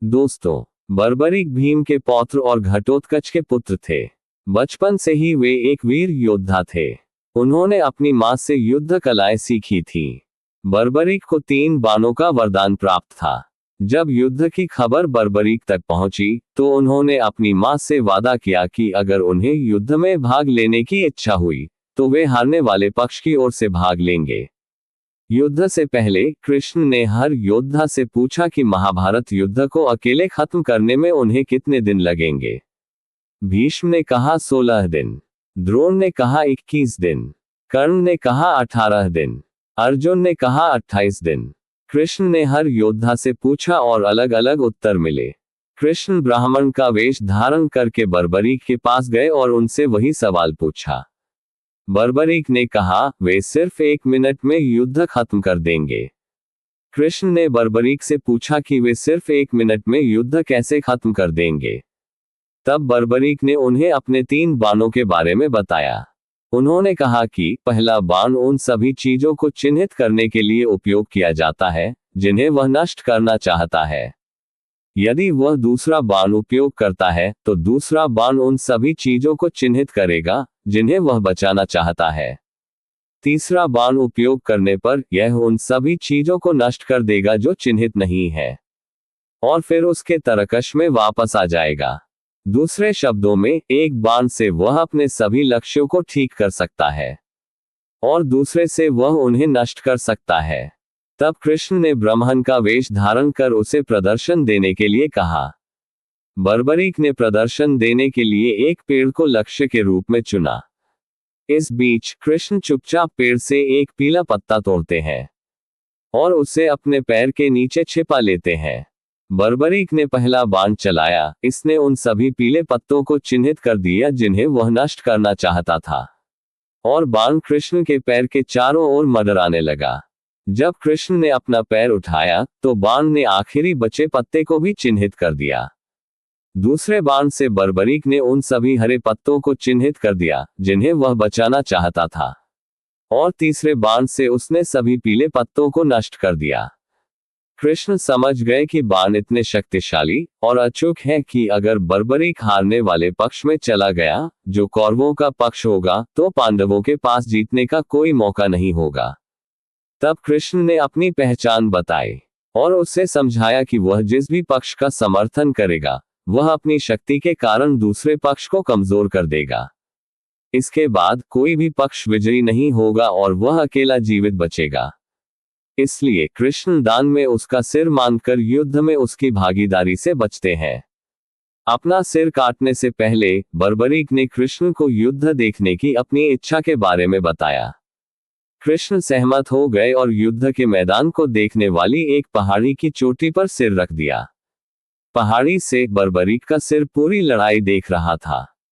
दोस्तों, बर्बरीक भीम के पौत्र और घटोत्कच के पुत्र थे। बचपन से ही वे एक वीर योद्धा थे। उन्होंने अपनी मां से युद्ध कलाएं सीखी थी। बर्बरीक को 3 बाणों का वरदान प्राप्त था। जब युद्ध की खबर बर्बरीक तक पहुंची, तो उन्होंने अपनी मां से वादा किया कि अगर उन्हें युद्ध में भाग लेने की इच्छा हुई, तो वे हारने वाले पक्ष की ओर से भाग लेंगे। युद्ध से पहले कृष्ण ने हर योद्धा से पूछा कि महाभारत युद्ध को अकेले खत्म करने में उन्हें कितने दिन लगेंगे। भीष्म ने कहा 16 दिन, द्रोण ने कहा 21 दिन, कर्ण ने कहा 18 दिन, अर्जुन ने कहा 28 दिन। कृष्ण ने हर योद्धा से पूछा और अलग अलग उत्तर मिले। कृष्ण ब्राह्मण का वेश धारण करके बर्बरीक के पास गए और उनसे वही सवाल पूछा। बर्बरीक ने कहा, वे सिर्फ 1 मिनट में युद्ध खत्म कर देंगे। कृष्ण ने बर्बरीक से पूछा कि वे सिर्फ 1 मिनट में युद्ध कैसे खत्म कर देंगे। तब बर्बरीक ने उन्हें अपने 3 बाणों के बारे में बताया। उन्होंने कहा कि पहला बाण उन सभी चीजों को चिन्हित करने के लिए उपयोग किया जाता है जिन्हें वह नष्ट करना चाहता है। यदि वह दूसरा बाण उपयोग करता है, तो दूसरा बाण उन सभी चीजों को चिन्हित करेगा जिन्हें वह बचाना चाहता है। तीसरा बाण उपयोग करने पर यह उन सभी चीजों को नष्ट कर देगा जो चिन्हित नहीं है, और फिर उसके तरकश में वापस आ जाएगा। दूसरे शब्दों में, एक बाण से वह अपने सभी लक्ष्यों को ठीक कर सकता है, और दूसरे से वह उन्हें नष्ट कर सकता है। तब कृष्ण ने ब्राह्मण का वेश धारण कर उसे प्रदर्शन देने के लिए कहा। बर्बरीक ने प्रदर्शन देने के लिए एक पेड़ को लक्ष्य के रूप में चुना। इस बीच कृष्ण चुपचाप पेड़ से एक पीला पत्ता तोड़ते हैं और उसे अपने पैर के नीचे छिपा लेते हैं। बर्बरीक ने पहला बाण चलाया। इसने उन सभी पीले पत्तों को चिन्हित कर दिया जिन्हें वह नष्ट करना चाहता था, और बाण कृष्ण के पैर के चारों ओर मंडराने लगा। जब कृष्ण ने अपना पैर उठाया, तो बाण ने आखिरी बचे पत्ते को भी चिन्हित कर दिया। दूसरे बाण से बर्बरीक ने उन सभी हरे पत्तों को चिन्हित कर दिया जिन्हें वह बचाना चाहता था, और तीसरे बाण से उसने सभी पीले पत्तों को नष्ट कर दिया। कृष्ण समझ गए कि बाण इतने शक्तिशाली और अचूक हैं कि अगर बर्बरीक हारने वाले पक्ष में चला गया, जो कौरवों का पक्ष होगा, तो पांडवों के पास जीतने का कोई मौका नहीं होगा। तब कृष्ण ने अपनी पहचान बताई और उससे समझाया कि वह जिस भी पक्ष का समर्थन करेगा, वह अपनी शक्ति के कारण दूसरे पक्ष को कमजोर कर देगा। इसके बाद कोई भी पक्ष विजयी नहीं होगा और वह अकेला जीवित बचेगा। इसलिए कृष्ण दान में उसका सिर मानकर युद्ध में उसकी भागीदारी से बचते हैं। अपना सिर काटने से पहले बर्बरीक ने कृष्ण को युद्ध देखने की अपनी इच्छा के बारे में बताया। कृष्ण सहमत हो गए और युद्ध के मैदान को देखने वाली एक पहाड़ी की चोटी पर सिर रख दिया। पहाड़ी से बर्बरीक का सिर पूरी लड़ाई देख रहा था।